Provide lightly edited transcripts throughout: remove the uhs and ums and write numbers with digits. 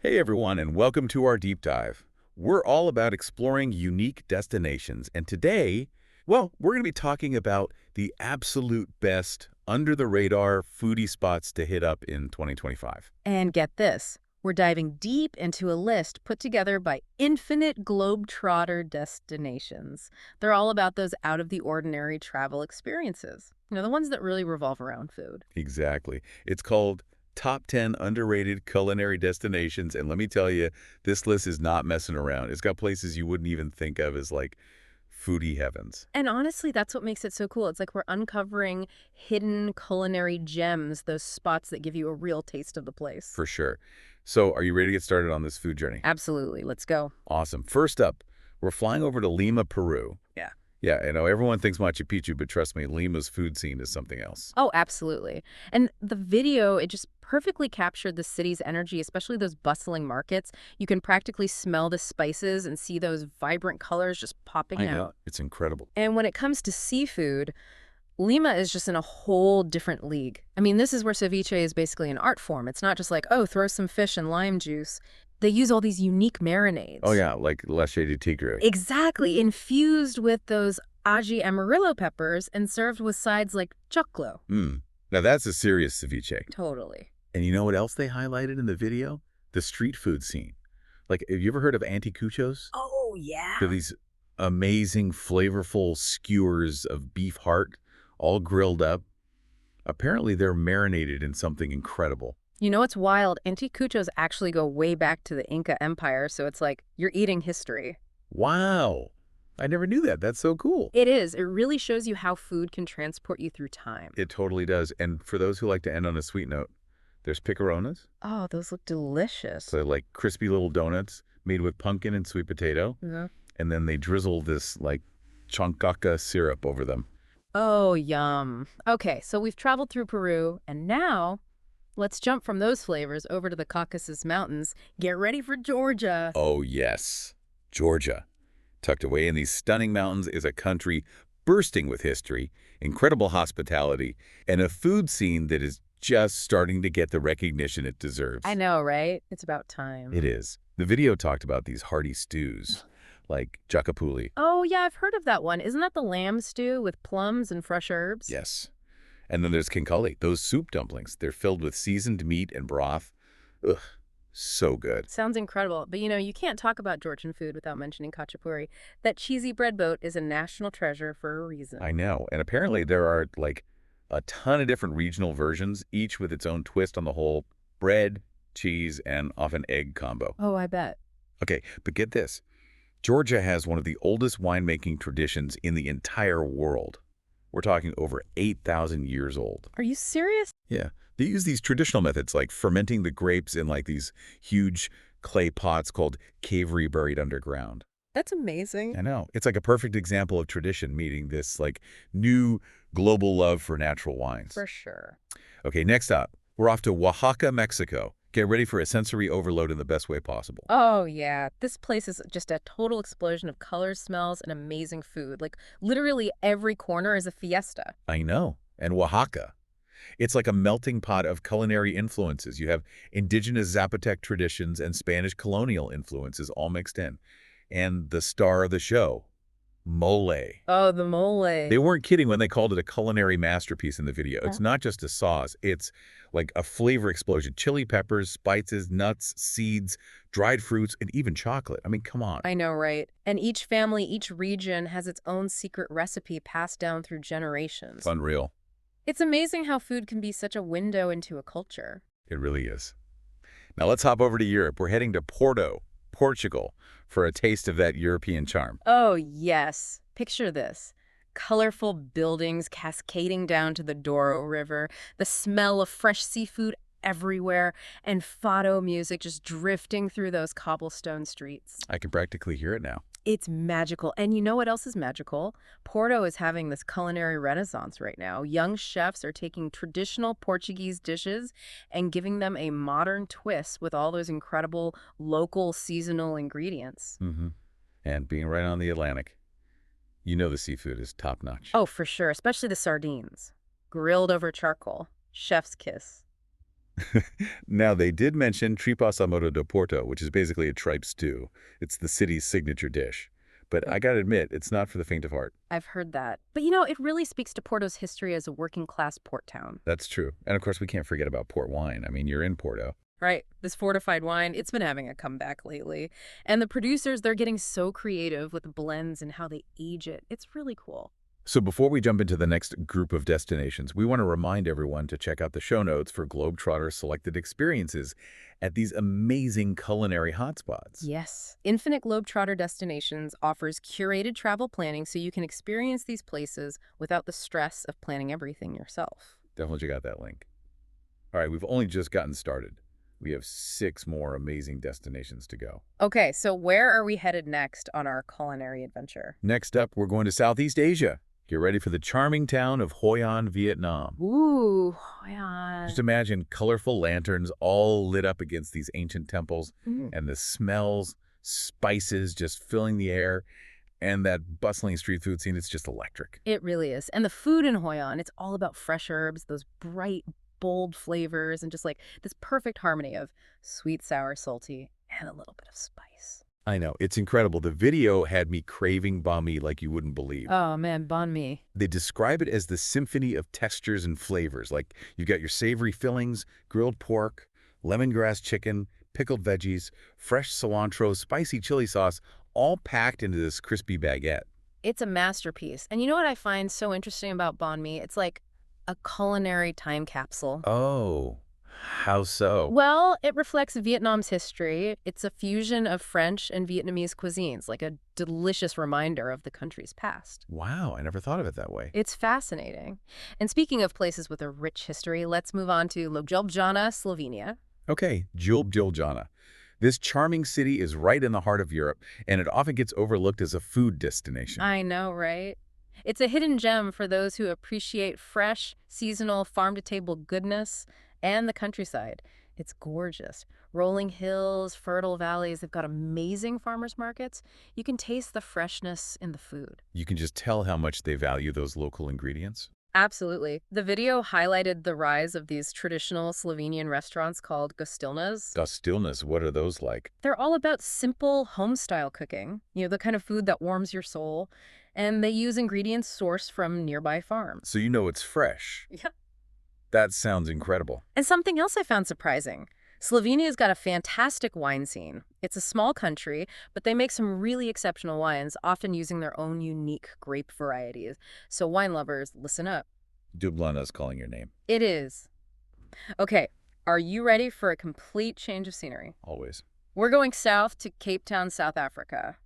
Hey everyone, and welcome to our deep dive. We're all about exploring unique destinations, and today, well, we're going to be talking about the absolute best under-the-radar foodie spots to hit up in 2025. And get this, we're diving deep into a list put together by Infinite Globetrotter Destinations. They're all about those out-of-the-ordinary travel experiences. The ones that really revolve around food. Exactly. It's called Top 10 Underrated Culinary Destinations, and let me tell you, this list is not messing around. It's got places you wouldn't even think of as like foodie heavens. And honestly, that's what makes it so cool. It's like we're uncovering hidden culinary gems, those spots that give you a real taste of the place. For sure. So, are you ready to get started on this food journey? Absolutely. Let's go. Awesome. First up, we're flying over to Lima, Peru. Yeah. Yeah, I know everyone thinks Machu Picchu, but trust me, Lima's food scene is something else. Oh, absolutely. And the video, it just perfectly captured the city's energy, especially those bustling markets. You can practically smell the spices and see those vibrant colors just popping I know. out. It's incredible. And when it comes to seafood, Lima is just in a whole different league. I mean, this is where ceviche is basically an art form. It's not just like, oh, throw some fish and lime juice. They use all these unique Oh, marinades. yeah, like leche de tigre. Exactly, infused with those aji amarillo peppers and served with sides like choclo. Mm. Now, that's a serious ceviche. Totally. And you know what else they highlighted in the video? The street food scene. Like, have you ever heard of anticuchos? Oh, yeah. They're these amazing, flavorful skewers of beef heart, all grilled up. Apparently, they're marinated in something incredible. You know what's wild? Anticuchos actually go way back to the Inca Empire, so it's like you're eating history. Wow. I never knew that. That's so cool. It is. It really shows you how food can transport you through time. It totally does. And for those who like to end on a sweet note, there's picaronas. Oh, those look delicious. So like crispy little donuts made with pumpkin and sweet potato. Yeah. And then they drizzle this like chancaca syrup over them. Oh, yum. Okay, so we've traveled through Peru, and now let's jump from those flavors over to the Caucasus Mountains. Get ready for Georgia. Oh, yes. Georgia. Tucked away in these stunning mountains is a country bursting with history, incredible hospitality, and a food scene that is just starting to get the recognition it deserves. I know, right? It's about time. It is. The video talked about these hearty stews, like jacapuli. Oh, yeah, I've heard of that one. Isn't that the lamb stew with plums and fresh herbs? Yes. And then there's kinkali, those soup dumplings. They're filled with seasoned meat and broth. Ugh, so good. Sounds incredible. But you can't talk about Georgian food without mentioning khachapuri. That cheesy bread boat is a national treasure for a reason. I know. And apparently there are like a ton of different regional versions, each with its own twist on the whole bread, cheese, and often egg combo. Oh, I bet. Okay, but get this. Georgia has one of the oldest winemaking traditions in the entire world. We're talking over 8,000 years old. Are you serious? Yeah. They use these traditional methods like fermenting the grapes in like these huge clay pots called cavery buried underground. That's amazing. I know. It's like a perfect example of tradition meeting this like new global love for natural wines. For sure. Okay, next up, we're off to Oaxaca, Mexico. Get ready for a sensory overload in the best way possible. Oh, yeah. This place is just a total explosion of colors, smells, and amazing food. Like, literally every corner is a fiesta. I know. And Oaxaca. It's like a melting pot of culinary influences. You have indigenous Zapotec traditions and Spanish colonial influences all mixed in. And the star of the show, mole. Oh, the mole. They weren't kidding when they called it a culinary masterpiece in the video. It's not just a sauce. It's like a flavor explosion. Chili peppers, spices, nuts, seeds, dried fruits, and even chocolate. I mean, come on. I know, right? And each family, each region has its own secret recipe passed down through generations. Unreal. It's amazing how food can be such a window into a culture. It really is. Now let's hop over to Europe. We're heading to Porto, Portugal, for a taste of that European charm. Oh, yes. Picture this. Colorful buildings cascading down to the Douro River, the smell of fresh seafood everywhere, and fado music just drifting through those cobblestone streets. I can practically hear it now. It's magical. And you know what else is magical? Porto is having this culinary renaissance right now. Young chefs are taking traditional Portuguese dishes and giving them a modern twist with all those incredible local seasonal ingredients. And being right on the Atlantic, you know the seafood is top-notch. Oh, for sure, especially the sardines. Grilled over charcoal. Chef's kiss. Now, they did mention tripas al modo de Porto, which is basically a tripe stew. It's the city's signature dish. But I gotta admit, it's not for the faint of heart. I've heard that. But it really speaks to Porto's history as a working class port town. That's true. And of course, we can't forget about port wine. I mean, you're in Porto. Right. This fortified wine, it's been having a comeback lately. And the producers, they're getting so creative with blends and how they age it. It's really cool. So before we jump into the next group of destinations, we want to remind everyone to check out the show notes for Globetrotter selected experiences at these amazing culinary hotspots. Yes. Infinite Globetrotter Destinations offers curated travel planning so you can experience these places without the stress of planning everything yourself. Definitely check out that link. All right, we've only just gotten started. We have 6 more amazing destinations to go. Okay, so where are we headed next on our culinary adventure? Next up, we're going to Southeast Asia. Get ready for the charming town of Hoi An, Vietnam. Ooh, Hoi An. Just imagine colorful lanterns all lit up against these ancient temples, Mm. and the smells, spices just filling the air, and that bustling street food scene. It's just electric. It really is. And the food in Hoi An, it's all about fresh herbs, those bright, bold flavors, and just like this perfect harmony of sweet, sour, salty, and a little bit of spice. I know, it's incredible. The video had me craving banh mi like you wouldn't believe. Oh man, banh mi. They describe it as the symphony of textures and flavors. Like you've got your savory fillings, grilled pork, lemongrass chicken, pickled veggies, fresh cilantro, spicy chili sauce, all packed into this crispy baguette. It's a masterpiece. And you know what I find so interesting about banh mi? It's like a culinary time capsule. Oh, how so? Well, it reflects Vietnam's history. It's a fusion of French and Vietnamese cuisines, like a delicious reminder of the country's past. Wow, I never thought of it that way. It's fascinating. And speaking of places with a rich history, let's move on to Ljubljana, Slovenia. Okay, Ljubljana. This charming city is right in the heart of Europe, and it often gets overlooked as a food destination. I know, right? It's a hidden gem for those who appreciate fresh, seasonal, farm-to-table goodness and the countryside. It's gorgeous. Rolling hills, fertile valleys, they've got amazing farmers markets. You can taste the freshness in the food. You can just tell how much they value those local ingredients. Absolutely. The video highlighted the rise of these traditional Slovenian restaurants called gostilnas. Stillness, what are those like? They're all about simple home-style cooking, the kind of food that warms your soul, and they use ingredients sourced from nearby farms. So you know it's fresh. Yeah. That sounds incredible. And something else I found surprising. Slovenia's got a fantastic wine scene. It's a small country, but they make some really exceptional wines, often using their own unique grape varieties. So wine lovers, listen up. Ljubljana's calling your name. It is. Okay, are you ready for a complete change of scenery? Always. We're going south to Cape Town, South Africa.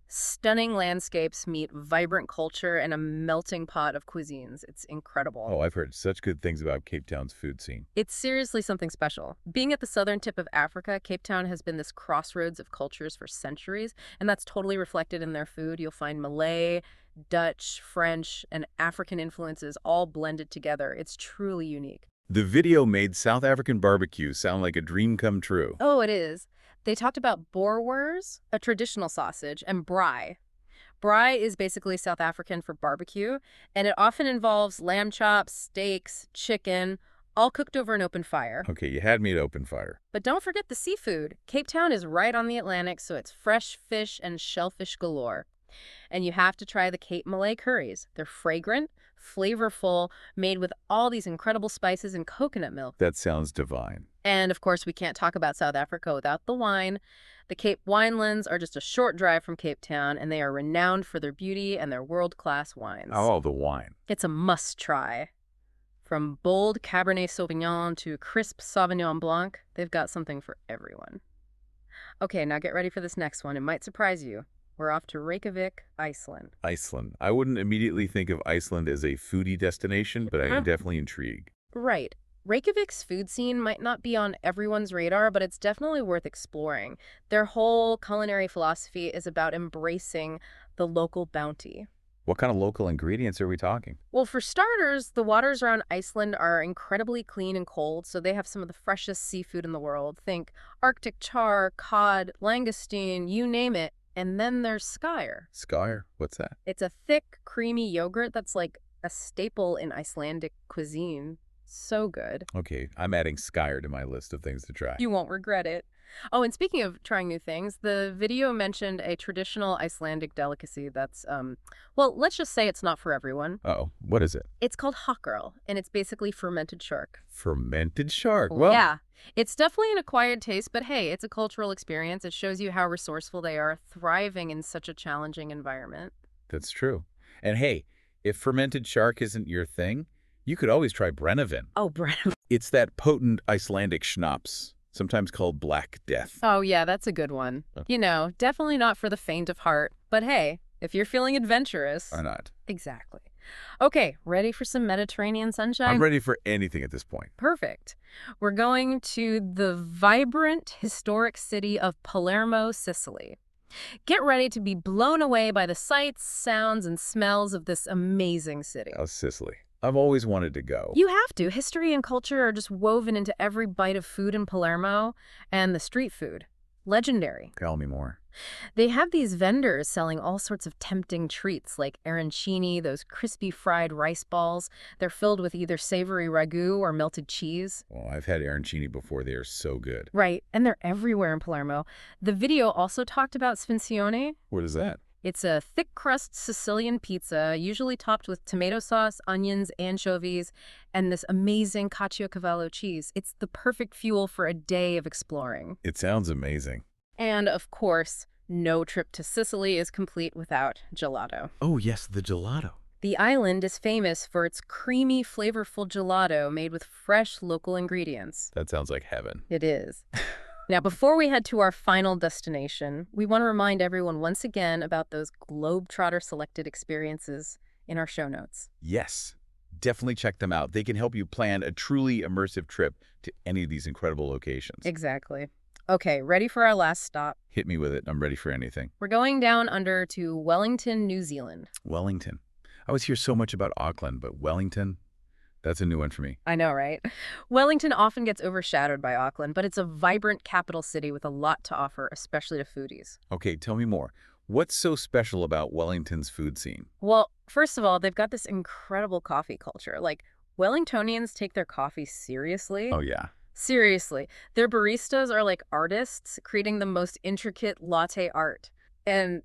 Stunning landscapes meet vibrant culture and a melting pot of cuisines. It's incredible. Oh, I've heard such good things about Cape Town's food scene. It's seriously something special. Being at the southern tip of Africa, Cape Town has been this crossroads of cultures for centuries, and that's totally reflected in their food. You'll find Malay, Dutch, French, and African influences all blended together. It's truly unique. The video made South African barbecue sound like a dream come true. Oh, it is. They talked about boerewors, a traditional sausage, and braai. Braai is basically South African for barbecue, and it often involves lamb chops, steaks, chicken, all cooked over an open fire. Okay, you had me at open fire. But don't forget the seafood. Cape Town is right on the Atlantic, so it's fresh fish and shellfish galore. And you have to try the Cape Malay curries. They're fragrant, flavorful, made with all these incredible spices and coconut milk. That sounds divine. And of course, we can't talk about South Africa without the wine. The Cape Winelands are just a short drive from Cape Town, and they are renowned for their beauty and their world-class wines. Oh, the wine. It's a must-try. From bold Cabernet Sauvignon to crisp Sauvignon Blanc, they've got something for everyone. Okay, now get ready for this next one. It might surprise you. We're off to Reykjavik, Iceland. Iceland. I wouldn't immediately think of Iceland as a foodie destination, but I am definitely intrigued. Right. Reykjavik's food scene might not be on everyone's radar, but it's definitely worth exploring. Their whole culinary philosophy is about embracing the local bounty. What kind of local ingredients are we talking? Well, for starters, the waters around Iceland are incredibly clean and cold, so they have some of the freshest seafood in the world. Think Arctic char, cod, langoustine, you name it. And then there's skyr. Skyr? What's that? It's a thick, creamy yogurt that's like a staple in Icelandic cuisine. So good. Okay, I'm adding Skyer to my list of things to try. You won't regret it. Oh, and speaking of trying new things, the video mentioned a traditional Icelandic delicacy that's, well, let's just say it's not for everyone. Uh-oh, what is it? It's called hockerel, and it's basically fermented shark. Fermented shark. Oh, Well, yeah. It's definitely an acquired taste, but hey, it's a cultural experience. It shows you how resourceful they are, thriving in such a challenging environment. that's true. And hey, if fermented shark isn't your thing, you could always try Brennivin. Oh, Brent. It's that potent Icelandic schnapps, sometimes called Black Death. Oh, yeah, that's a good one. You know, definitely not for the faint of heart, but hey, if you're feeling adventurous. Why not? Exactly. Okay, ready for some Mediterranean sunshine? I'm ready for anything at this point. Perfect. We're going to the vibrant, historic city of Palermo, Sicily. Get ready to be blown away by the sights, sounds, and smells of this amazing city. How's Sicily? I've always wanted to go. You have to. History and culture are just woven into every bite of food in Palermo, and the street food. Legendary. Tell me more. They have these vendors selling all sorts of tempting treats like arancini, those crispy fried rice balls. They're filled with either savory ragu or melted cheese. Well, I've had arancini before. They are so good. Right, and they're everywhere in Palermo. The video also talked about sfincione. What is that? It's a thick crust Sicilian pizza, usually topped with tomato sauce, onions, anchovies, and this amazing caciocavallo cheese. It's the perfect fuel for a day of exploring. It sounds amazing. And of course, no trip to Sicily is complete without gelato. Oh, yes, the gelato. The island is famous for its creamy, flavorful gelato made with fresh local ingredients. That sounds like heaven. It is. Now, before we head to our final destination, we want to remind everyone once again about those Globetrotter selected experiences in our show notes. Yes, definitely check them out. They can help you plan a truly immersive trip to any of these incredible locations. Exactly. Okay, ready for our last stop? Hit me with it. I'm ready for anything. We're going down under to Wellington, New Zealand. Wellington. I always hear so much about Auckland, but Wellington, that's a new one for me. I know, right? Wellington often gets overshadowed by Auckland, but it's a vibrant capital city with a lot to offer, especially to foodies. Okay, tell me more. What's so special about Wellington's food scene? Well, first of all, they've got this incredible coffee culture. Like, Wellingtonians take their coffee seriously. Oh, yeah. Seriously. Their baristas are like artists creating the most intricate latte art. And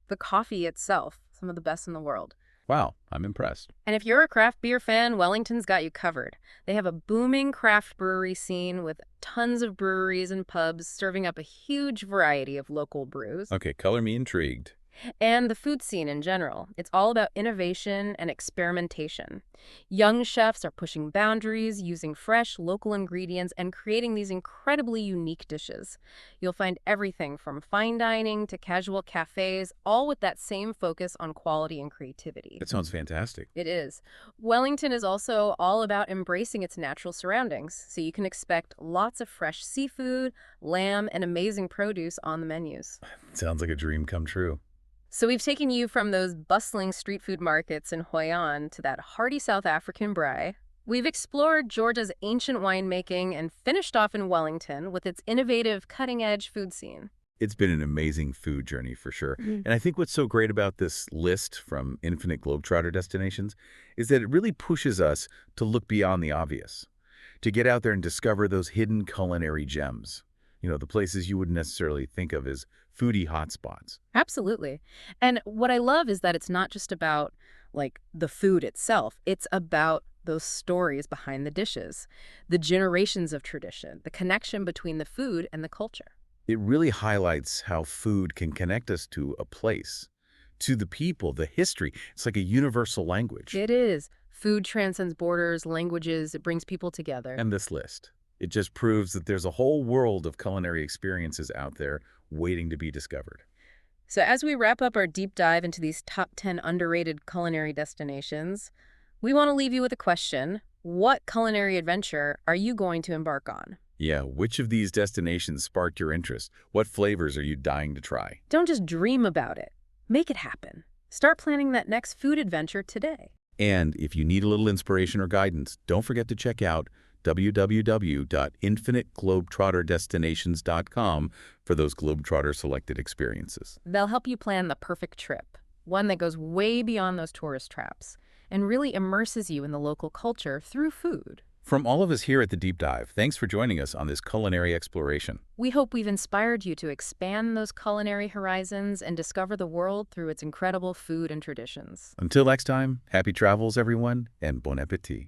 the coffee itself, some of the best in the world. Wow, I'm impressed. And if you're a craft beer fan, Wellington's got you covered. They have a booming craft brewery scene with tons of breweries and pubs serving up a huge variety of local brews. Okay, color me intrigued. And the food scene in general. It's all about innovation and experimentation. Young chefs are pushing boundaries, using fresh, local ingredients, and creating these incredibly unique dishes. You'll find everything from fine dining to casual cafes, all with that same focus on quality and creativity. That sounds fantastic. It is. Wellington is also all about embracing its natural surroundings, so you can expect lots of fresh seafood, lamb, and amazing produce on the menus. Sounds like a dream come true. So we've taken you from those bustling street food markets in Hoi An to that hearty South African braai. We've explored Georgia's ancient winemaking and finished off in Wellington with its innovative, cutting-edge food scene. It's been an amazing food journey for sure. Mhm. And I think what's so great about this list from Infinite Globetrotter Destinations is that it really pushes us to look beyond the obvious, to get out there and discover those hidden culinary gems. You know, the places you wouldn't necessarily think of as foodie hotspots. Absolutely. And what I love is that it's not just about, like, the food itself. It's about those stories behind the dishes, the generations of tradition, the connection between the food and the culture. It really highlights how food can connect us to a place, to the people, the history. It's like a universal language. It is. Food transcends borders, languages. It brings people together. And this list, it just proves that there's a whole world of culinary experiences out there waiting to be discovered. So as we wrap up our deep dive into these top 10 underrated culinary destinations, we want to leave you with a question. What culinary adventure are you going to embark on? Yeah, which of these destinations sparked your interest? What flavors are you dying to try? Don't just dream about it. Make it happen. Start planning that next food adventure today. And if you need a little inspiration or guidance, don't forget to check out www.infiniteglobtrotterdestinations.com for those Globetrotter selected experiences. They'll help you plan the perfect trip, one that goes way beyond those tourist traps and really immerses you in the local culture through food. From all of us here at the Deep Dive, thanks for joining us on this culinary exploration. We hope we've inspired you to expand those culinary horizons and discover the world through its incredible food and traditions. Until next time, happy travels, everyone, and bon appetit.